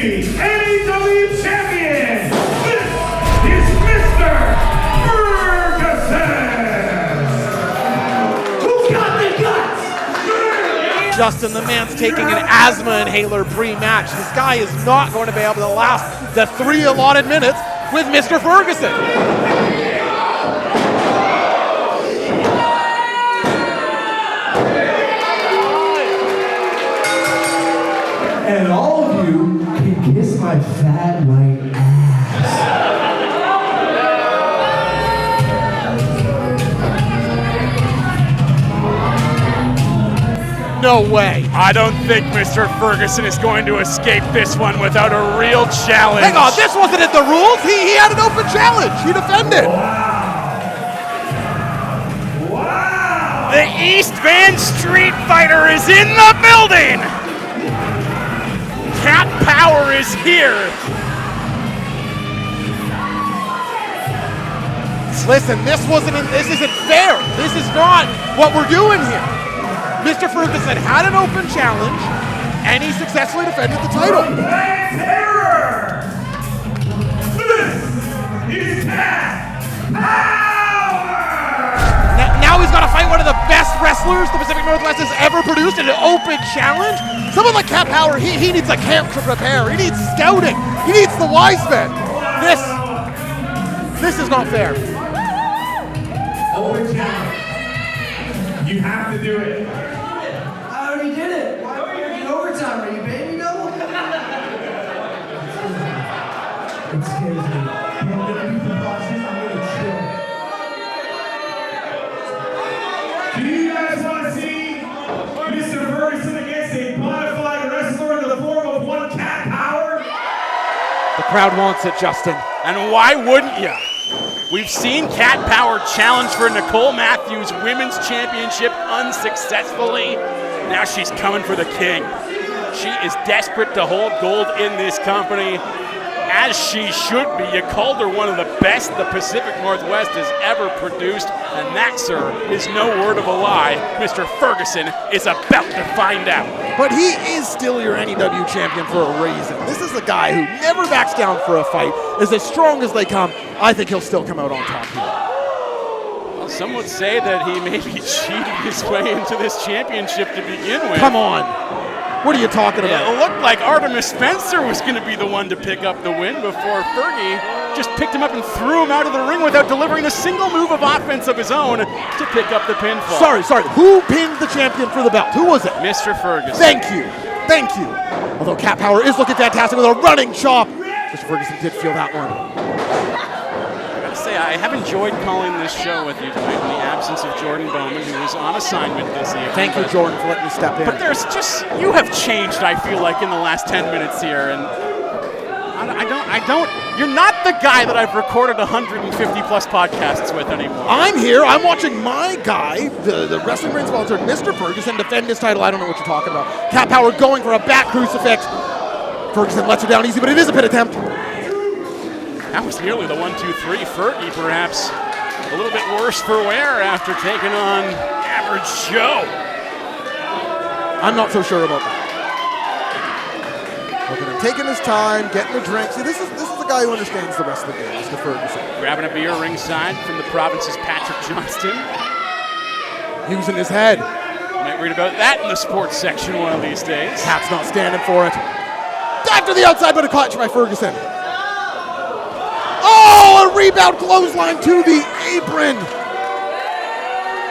AEW champion, this is Mr. Ferguson! Who got the guts? Justin, the man's taking an asthma inhaler pre-match. This guy is not going to be able to last the 3 allotted minutes with Mr. Ferguson. And all of you can kiss my fat white ass. No way. I don't think Mr. Ferguson is going to escape this one without a real challenge. Hang on, this wasn't in the rules. He had an open challenge. He defended. Wow! The East Van Street Fighter is in the building. Cat Power is here. Listen, this isn't fair. This is not what we're doing here. Mr. Ferguson had an open challenge, and he successfully defended the title. Terror! This is Cat Power! Now he's got to fight one of the best wrestlers the Pacific Northwest has ever produced in an open challenge. Someone like Cat Power, he needs a camp to prepare. He needs scouting. He needs the wise men. This is not fair. Open challenge. You have to do it. I already did it. Why are you in overtime? Are you baby double? It scares me. I'm gonna be the boss. I'm gonna chill. Do you guys want to see Mr. Ferguson against a modified wrestler in the form of one Cat Power? The crowd wants it, Justin. And why wouldn't you? We've seen Cat Power challenge for Nicole Matthews' Women's Championship unsuccessfully. Now she's coming for the king. She is desperate to hold gold in this company, as she should be. You called her one of the best the Pacific Northwest has ever produced, and that, sir, is no word of a lie. Mr. Ferguson is about to find out. But he is still your NEW champion for a reason. This is a guy who never backs down for a fight, is as strong as they come. I think he'll still come out on top here. Well, some would say that he maybe cheated his way into this championship to begin with. Come on. What are you talking about? It looked like Artemis Spencer was going to be the one to pick up the win before Fergie just picked him up and threw him out of the ring without delivering a single move of offense of his own to pick up the pinfall. Sorry. Who pinned the champion for the belt? Who was it? Mr. Ferguson. Thank you. Although Cat Power is looking fantastic with a running chop. Mr. Ferguson did feel that one. I gotta say, I have enjoyed calling this show with you tonight in the absence of Jordan Bowman, who was on assignment this evening. Thank you, Jordan, for letting me step in. But there's just, you have changed, I feel like, in the last 10 minutes here, and you're not the guy that I've recorded 150 plus podcasts with anymore. I'm here, I'm watching my guy, the Wrestling Brain sponsor, Mr. Ferguson, defend his title. I don't know what you're talking about. Cat Power going for a back crucifix. Ferguson lets her down easy, but it is a pin attempt. That was nearly the 1-2-3. Fergie, perhaps a little bit worse for wear after taking on Average Joe. I'm not so sure about that. Look at him taking his time, getting a drink. See, this is the guy who understands the rest of the game, Mr. Ferguson. Grabbing a beer ringside from the province's Patrick Johnston. Using his head. Might read about that in the sports section one of these days. Cat's not standing for it. Dive to the outside, but a clutch by Ferguson. Oh, a rebound clothesline to the apron.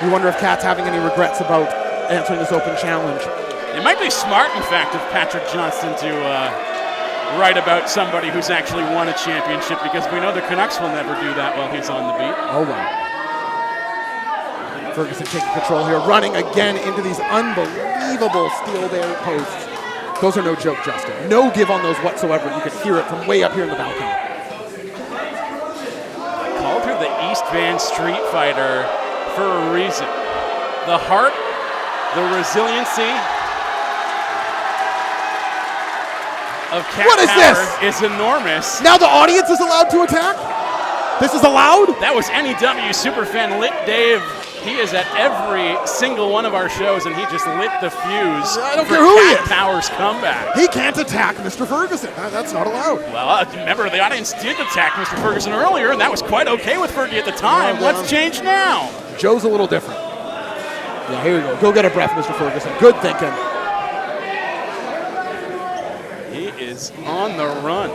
You wonder if Cat's having any regrets about answering this open challenge. It might be smart, in fact, of Patrick Johnston to write about somebody who's actually won a championship, because we know the Canucks will never do that while he's on the beat. Oh, wow. Ferguson taking control here, running again into these unbelievable steel bare posts. Those are no joke, Justin. No give on those whatsoever. You can hear it from way up here in the balcony. Called her the East Van Street Fighter for a reason. The heart, the resiliency of Cat What is Power this? is enormous. Now the audience is allowed to attack? This is allowed? That was NEW superfan Lit Dave He is at every single one of our shows, and he just lit the fuse. I don't for care who he Cat is. Power's comeback. He can't attack Mr. Ferguson. That's not allowed. Well, remember, the audience did attack Mr. Ferguson earlier, and that was quite okay with Fergie at the time. What's changed now? Joe's a little different. Yeah, here we go. Go get a breath, Mr. Ferguson. Good thinking. He is on the run.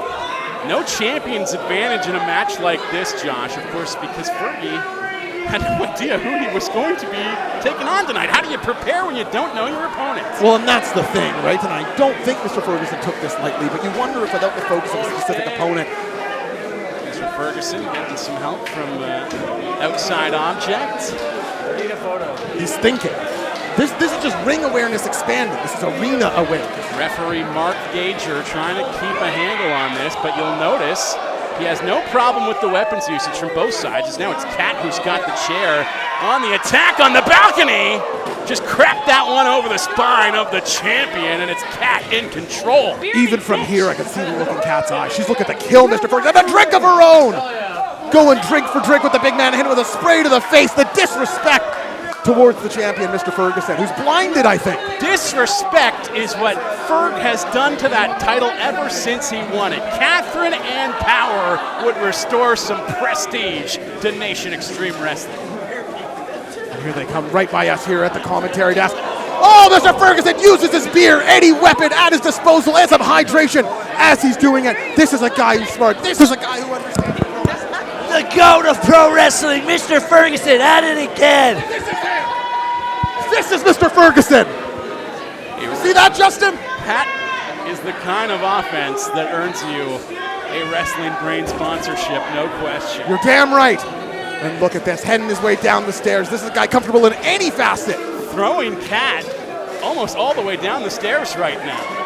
No champion's advantage in a match like this, Josh, of course, because Fergie had no idea who he was going to be taking on tonight. How do you prepare when you don't know your opponent? Well, and that's the thing, right? And I don't think Mr. Ferguson took this lightly, but you wonder if without the focus of a specific opponent. Mr. Ferguson getting some help from outside objects. He's thinking. This is just ring awareness expanding. This is arena awareness. Referee Mark Gager trying to keep a handle on this, but you'll notice he has no problem with the weapons usage from both sides. As now it's Cat who's got the chair on the attack on the balcony. Just cracked that one over the spine of the champion, and it's Cat in control. Even from here, I can see the look in Cat's eye. She's looking to kill Mr. Ferguson. And a drink of her own! Going drink for drink with the big man, hit him with a spray to the face. The disrespect towards the champion, Mr. Ferguson, who's blinded, I think. Disrespect is what Ferg has done to that title ever since he won it. Catherine and Power would restore some prestige to Nation Extreme Wrestling. And here they come right by us here at the commentary desk. Oh, Mr. Ferguson uses his beer, any weapon at his disposal, and some hydration as he's doing it. This is a guy who's smart. This is a guy who understands. The GOAT of pro wrestling, Mr. Ferguson, at it again. This is Mr. Ferguson. You see that, Justin? Pat is the kind of offense that earns you a Wrestling Brain sponsorship, no question. You're damn right. And look at this, heading his way down the stairs. This is a guy comfortable in any facet. Throwing Cat almost all the way down the stairs right now.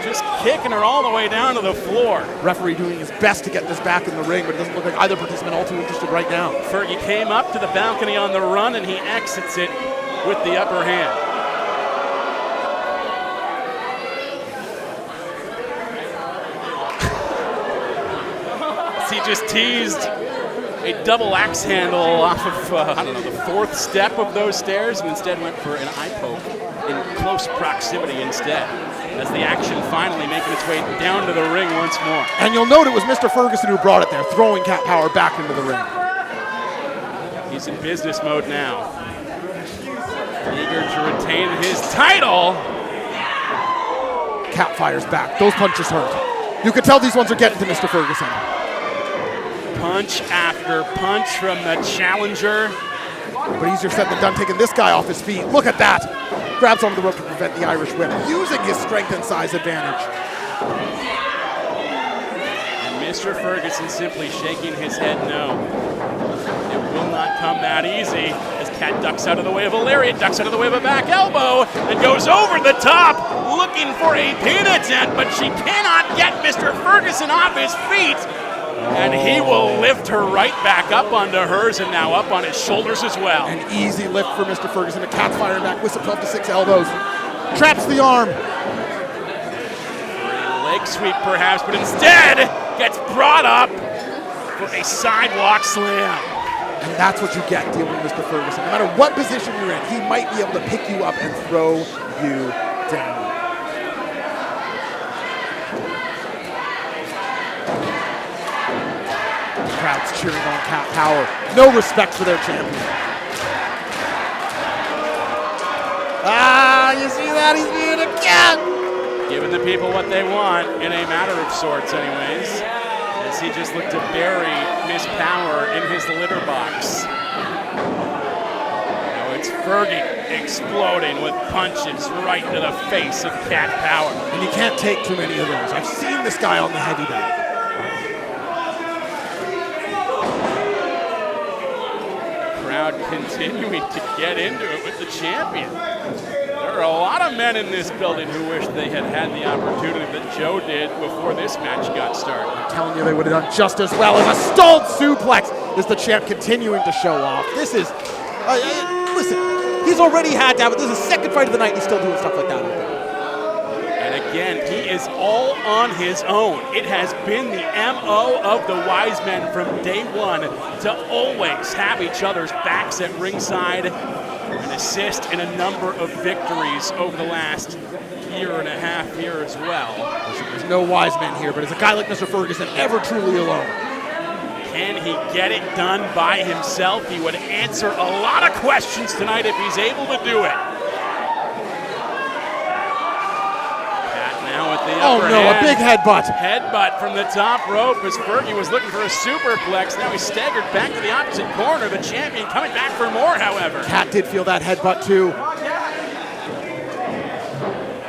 Just kicking her all the way down to the floor. Referee doing his best to get this back in the ring, but it doesn't look like either participant all too interested right now. Fergie came up to the balcony on the run, and he exits it with the upper hand. He just teased a double axe handle off of, I don't know, the fourth step of those stairs, and instead went for an eye poke in close proximity instead, as the action finally making its way down to the ring once more. And you'll note it was Mr. Ferguson who brought it there, throwing Cat Power back into the ring. He's in business mode now. Eager to retain his title. Cat fires back. Those punches hurt. You can tell these ones are getting to Mr. Ferguson. Punch after punch from the challenger. But easier said than done taking this guy off his feet. Look at that. Grabs onto the rope to prevent the Irish whip, using his strength and size advantage. And Mr. Ferguson simply shaking his head no. It will not come that easy, as Cat ducks out of the way of a lariat, ducks out of the way of a back elbow, and goes over the top, looking for a pin attempt, but she cannot get Mr. Ferguson off his feet. And he will lift her right back up onto hers, and now up on his shoulders as well. An easy lift for Mr. Ferguson. The Cat's firing back with some 12 to 6 elbows. Traps the arm. Leg sweep perhaps, but instead gets brought up for a sidewalk slam. And that's what you get dealing with Mr. Ferguson. No matter what position you're in, he might be able to pick you up and throw you down. Crowd's cheering on Cat Power. No respect for their champion. Ah, you see that? He's being a cat. Giving the people what they want, in a matter of sorts anyways, as he just looked to bury Miss Power in his litter box. Now it's Fergie exploding with punches right to the face of Cat Power. And you can't take too many of those. I've seen this guy on the heavy bag. Crowd continuing to get into it with the champion. There are a lot of men in this building who wish they had had the opportunity that Joe did before this match got started. I'm telling you, they would have done just as well as a stalled suplex as the champ continuing to show off. This is, listen, he's already had to have it. This is his second fight of the night, and he's still doing stuff like that. And again, he is all on his own. It has been the MO of the Wise Men from day one to always have each other's backs at ringside and assist in a number of victories over the last year and a half here as well. Listen, there's no Wise Men here, but is a guy like Mr. Ferguson ever truly alone? Can he get it done by himself? He would answer a lot of questions tonight if he's able to do it. Pat now with the upper a hand. big headbutt. Headbutt from the top rope as Fergie was looking for a superplex. Now he's staggered back to the opposite corner. The champion coming back for more, however. Kat did feel that headbutt too.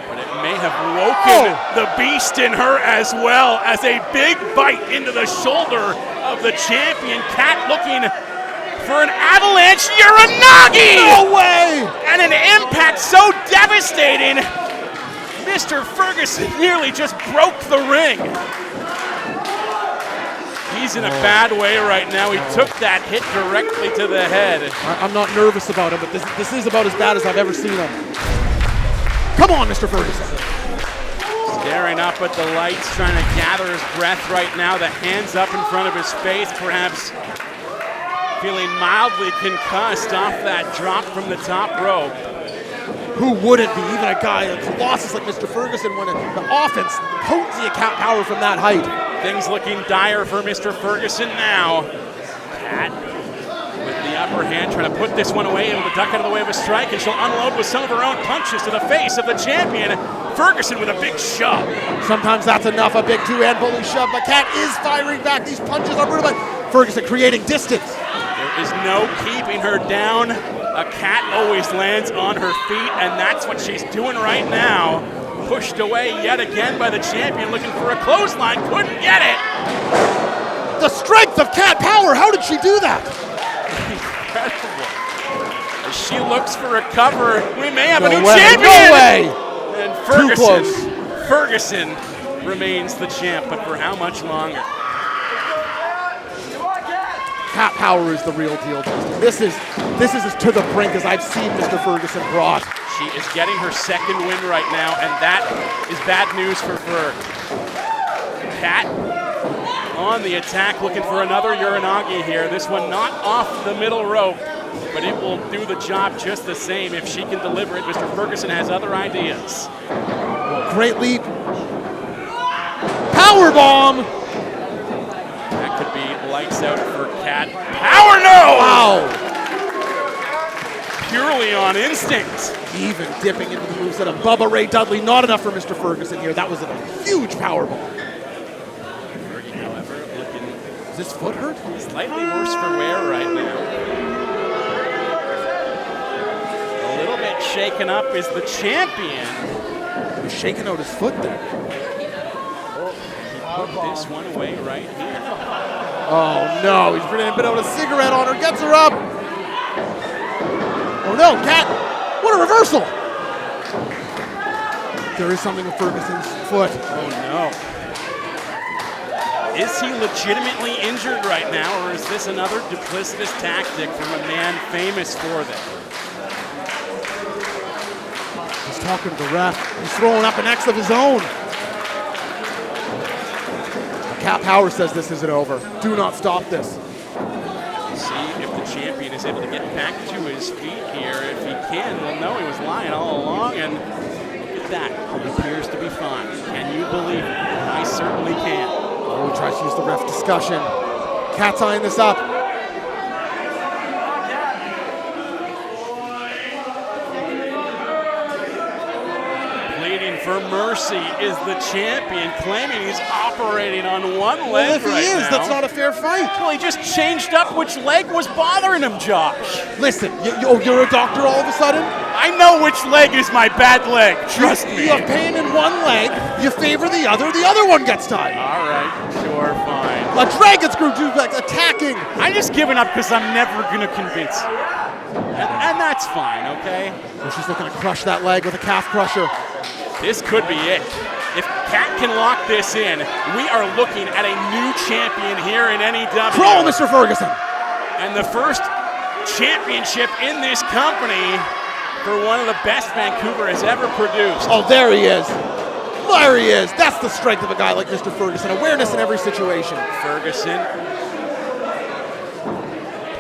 But it may have woken the beast in her as well, as a big bite into the shoulder of the champion. Kat looking for an avalanche Uranagi! No way! And an impact so devastating, Mr. Ferguson nearly just broke the ring. He's in a bad way right now. He took that hit directly to the head. I'm not nervous about him, but this is about as bad as I've ever seen him. Come on, Mr. Ferguson. Staring up at the lights, trying to gather his breath right now. The hands up in front of his face, perhaps feeling mildly concussed off that drop from the top rope. Who wouldn't be? Even a guy, a colossus like Mr. Ferguson, when the offense, the potency of Cat power from that height. Things looking dire for Mr. Ferguson now. Cat with the upper hand, trying to put this one away, able to duck out of the way of a strike, and she'll unload with some of her own punches to the face of the champion. Ferguson with a big shove. Sometimes that's enough, a big two-hand bully shove, but Cat is firing back. These punches are brutal, but Ferguson creating distance. There is no keeping her down. A Cat always lands on her feet, and that's what she's doing right now. Pushed away yet again by the champion, looking for a clothesline, couldn't get it. The strength of Cat power, how did she do that? Incredible. As she looks for a cover, we may have a new way, champion. no way. And Too close. Ferguson remains the champ, but for how much longer? Cat power is the real deal, Justin. This is as to the brink as I've seen Mr. Ferguson brought. She is getting her second win right now, and that is bad news for Ferg. Cat on the attack, looking for another Uranagi here. This one not off the middle rope, but it will do the job just the same if she can deliver it. Mr. Ferguson has other ideas. Great leap. Power bomb. That could be lights out for Cat. Power no! Wow. Purely on instinct. Even dipping into the moveset of Bubba Ray Dudley. Not enough for Mr. Ferguson here. That was a huge power bomb. Fergie, however, looking Is this foot hurt? slightly worse for wear right now. A little bit shaken up is the champion. He's shaking out his foot there. He put this one away right here. Oh no, he's bringing a bit out a cigarette on her, gets her up. Oh no, Cat, what a reversal. There is something with Ferguson's foot. Oh no. Is he legitimately injured right now, or is this another duplicitous tactic from a man famous for them? He's talking to the ref. He's throwing up an X of his own. Cat Power says this isn't over. Do not stop this. See if the champion is able to get back to his feet here. If he can, we'll know he was lying all along, and look at that. He appears to be fine. Can you believe it? I certainly can. Oh, he tries to use the ref discussion. Cat's eyeing this up. Pleading for mercy is the champion, claiming he's operating on one leg Well, if he right is, now. that's not a fair fight. Well, he just changed up which leg was bothering him, Josh. Listen, you're a doctor all of a sudden? I know which leg is my bad leg, trust me. You have pain in one leg, you favor the other one gets tied. All right, sure, fine. A dragon screw like attacking. I'm just giving up because I'm never going to convince you. And that's fine, okay? So she's looking to crush that leg with a calf crusher. This could be it. If Cat can lock this in, we are looking at a new champion here in NEW. Crawl, Mr. Ferguson. And the first championship in this company for one of the best Vancouver has ever produced. Oh, there he is. There he is. That's the strength of a guy like Mr. Ferguson. Awareness in every situation. Ferguson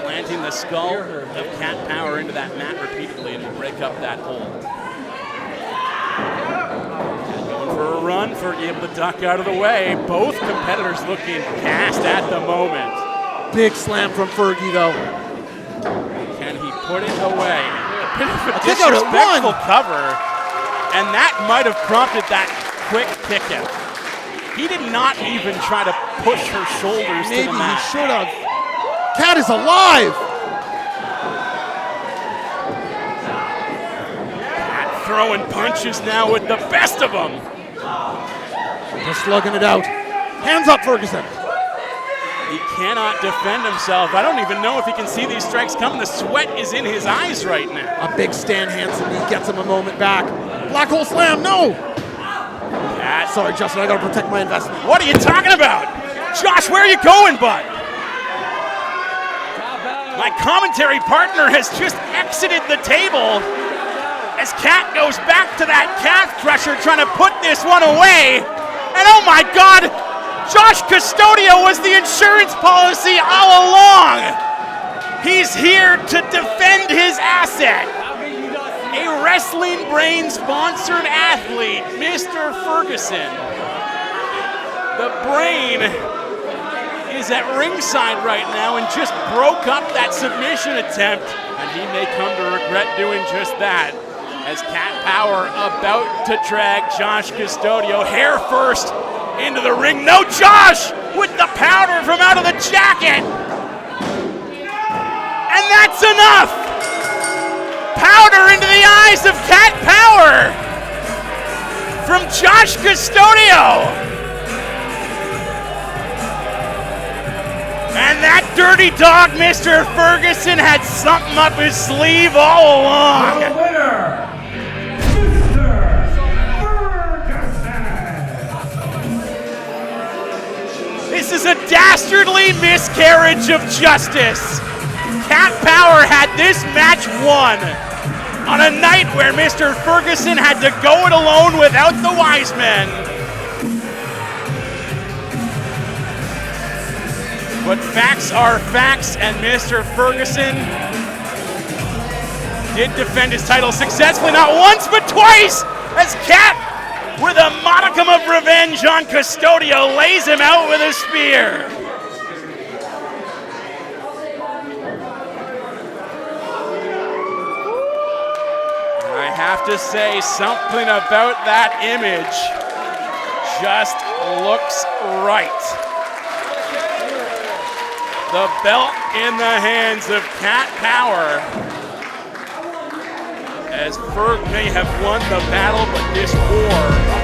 planting the skull of Cat Power into that mat repeatedly and will break up that hold. And going for a run, Fergie able to duck out of the way. Both competitors looking gassed at the moment. Big slam from Fergie, though. Can he put it away? A bit of a kick out at disrespectful one. cover, and that might have prompted that quick kick out. He did not even try to push her shoulders Maybe to the he mat. should have. Cat is alive. Cat throwing punches now with the best of them. Just slugging it out. Hands up, Ferguson. He cannot defend himself. I don't even know if he can see these strikes coming. The sweat is in his eyes right now. A big Stan Hansen knee gets him a moment back. Black hole slam, no. Cat. Sorry, Justin, I gotta protect my investment. What are you talking about? Josh, where are you going, bud? My commentary partner has just exited the table as Cat goes back to that calf crusher trying to put this one away. And oh my God, Josh Custodio was the insurance policy all along. He's here to defend his asset. A Wrestling Brain sponsored athlete, Mr. Ferguson. The Brain is at ringside right now and just broke up that submission attempt, and he may come to regret doing just that. As Cat Power about to drag Josh Custodio hair first into the ring. No, Josh with the powder from out of the jacket. And that's enough. Powder into the eyes of Cat Power from Josh Custodio. And that dirty dog, Mr. Ferguson, had something up his sleeve all along. The winner, Mr. Ferguson. This is a dastardly miscarriage of justice. Cat Power had this match won on a night where Mr. Ferguson had to go it alone without the wise men. But facts are facts, and Mr. Ferguson did defend his title successfully, not once but twice, as Cat, with a modicum of revenge on Custodio, lays him out with a spear. I have to say, something about that image just looks right. The belt in the hands of Cat Power, as Ferg may have won the battle, but this war